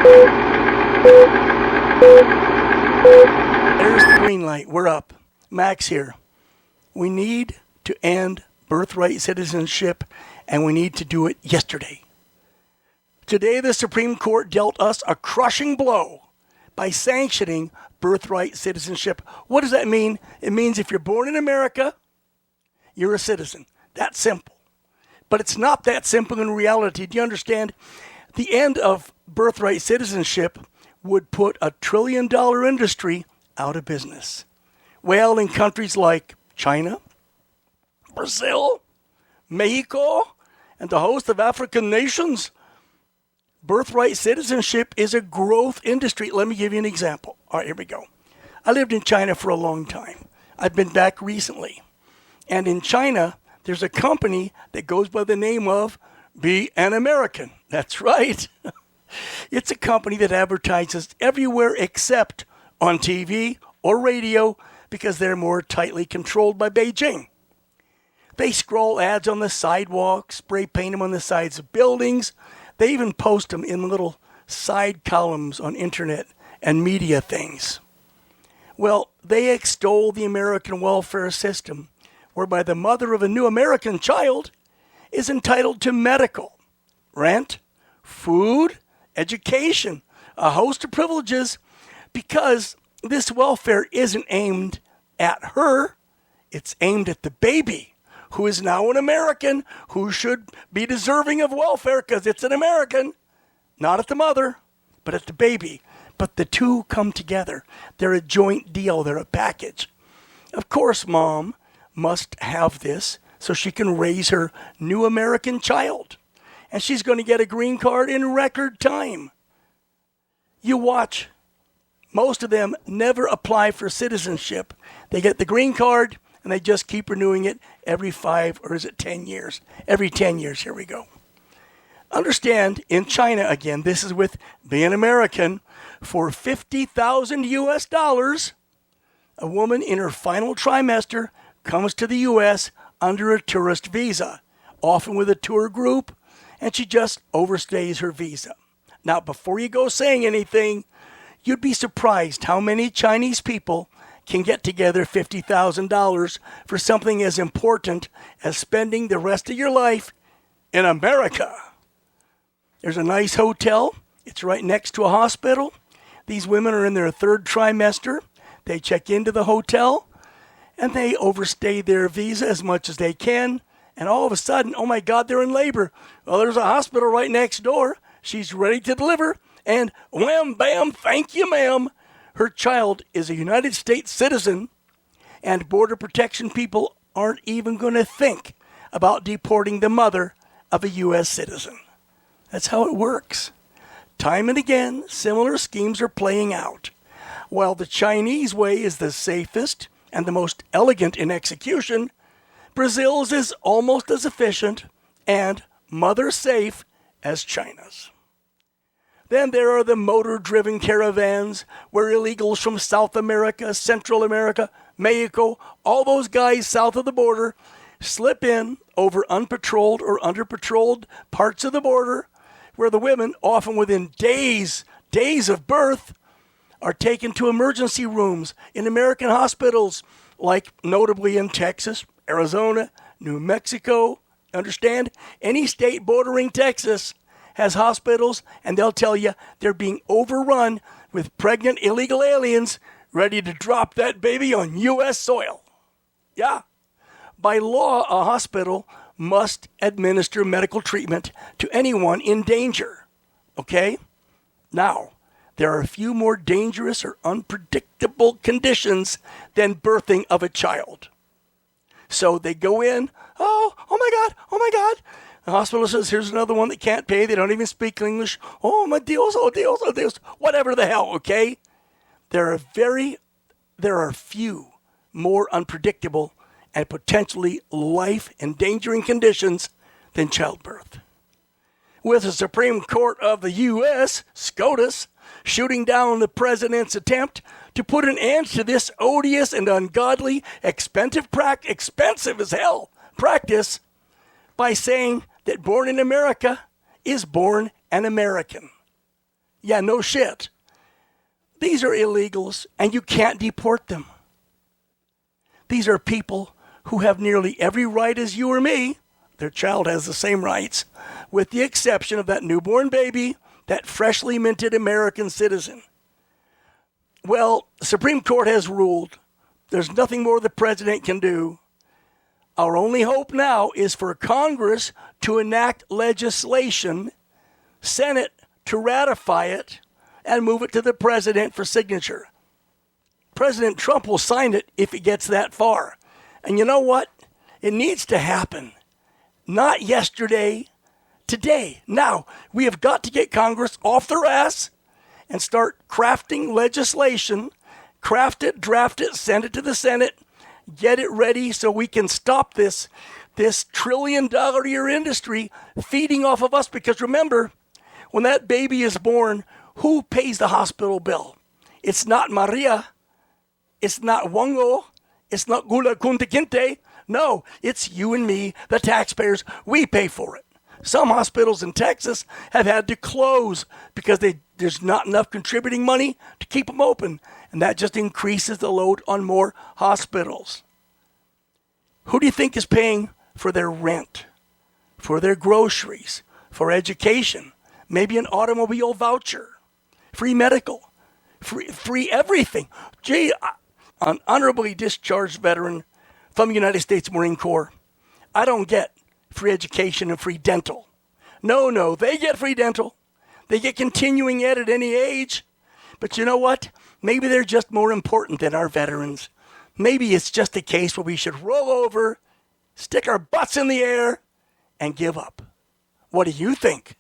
There's the green light. We're up. Max here. We need to end birthright citizenship, and we need to do it yesterday. Today, the Supreme Court dealt us a crushing blow by sanctioning birthright citizenship. What does that mean? It means if you're born in America, you're a citizen. That's simple. But it's not that simple in reality. Do you understand? The end of birthright citizenship would put a $1 trillion industry out of business. Well, in countries like China, Brazil, Mexico, and the host of African nations, birthright citizenship is a growth industry. Let me give you an example. All right, here we go. I lived in China for a long time. I've been back recently. And in China, there's a company that goes by the name of Be an American. That's right. It's a company that advertises everywhere except on TV or radio because they're more tightly controlled by Beijing. They scroll ads on the sidewalk, spray paint them on the sides of buildings. They even post them in little side columns on internet and media things. Well, they extol the American welfare system, whereby the mother of a new American child is entitled to medical, rent, food, education, a host of privileges, because this welfare isn't aimed at her, it's aimed at the baby, who is now an American, who should be deserving of welfare because it's an American, not at the mother, but at the baby. But the two come together. They're a joint deal. They're a package. Of course, mom must have this so she can raise her new American child. And she's going to get a green card in record time. You watch. Most of them never apply for citizenship. They get the green card and they just keep renewing it every 5 or is it 10 years? Every 10 years, here we go. Understand, in China, again, this is with being American, for $50,000 US, a woman in her final trimester comes to the U.S. under a tourist visa, often with a tour group, and she just overstays her visa. Now, before you go saying anything, you'd be surprised how many Chinese people can get together $50,000 for something as important as spending the rest of your life in America. There's a nice hotel. It's right next to a hospital. These women are in their 3rd trimester. They check into the hotel, and they overstay their visa as much as they can. And all of a sudden, oh my God, they're in labor. Well, there's a hospital right next door. She's ready to deliver. And wham, bam, thank you, ma'am. Her child is a United States citizen, and Border Protection people aren't even going to think about deporting the mother of a U.S. citizen. That's how it works. Time and again, similar schemes are playing out. While the Chinese way is the safest and the most elegant in execution, Brazil's is almost as efficient and mother-safe as China's. Then there are the motor-driven caravans where illegals from South America, Central America, Mexico, all those guys south of the border slip in over unpatrolled or under-patrolled parts of the border where the women, often within days of birth, are taken to emergency rooms in American hospitals, like notably in Texas, Arizona, New Mexico. Understand? Any state bordering Texas has hospitals, and they'll tell you they're being overrun with pregnant illegal aliens ready to drop that baby on U.S. soil. Yeah. By law, a hospital must administer medical treatment to anyone in danger. Okay? Now, there are a few more dangerous or unpredictable conditions than birthing of a child. So they go in, oh my God. The hospital says, here's another one that can't pay. They don't even speak English. Oh, my Dios, whatever the hell, okay? There are few more unpredictable and potentially life-endangering conditions than childbirth. With the Supreme Court of the U.S., SCOTUS, shooting down the president's attempt to put an end to this odious and ungodly, expensive as hell practice by saying that born in America is born an American. Yeah, no shit. These are illegals, and you can't deport them. These are people who have nearly every right as you or me. Their child has the same rights, with the exception of that newborn baby, that freshly minted American citizen. Well, the Supreme Court has ruled. There's nothing more the president can do. Our only hope now is for Congress to enact legislation, Senate to ratify it, and move it to the president for signature. President Trump will sign it if it gets that far. And you know what? It needs to happen. Not yesterday, today. Now, we have got to get Congress off their ass and start crafting legislation, craft it, draft it, send it to the Senate, get it ready so we can stop this $1 trillion a year industry feeding off of us. Because remember, when that baby is born, who pays the hospital bill? It's not Maria. It's not Wango. It's not Gula Kunta Kinte. No, it's you and me, the taxpayers. We pay for it. Some hospitals in Texas have had to close because there's not enough contributing money to keep them open. And that just increases the load on more hospitals. Who do you think is paying for their rent, for their groceries, for education, maybe an automobile voucher, free medical, free everything? Gee, an honorably discharged veteran from the United States Marine Corps, I don't get free education and free dental. No, they get free dental. They get continuing ed at any age. But you know what? Maybe they're just more important than our veterans. Maybe it's just a case where we should roll over, stick our butts in the air, and give up. What do you think?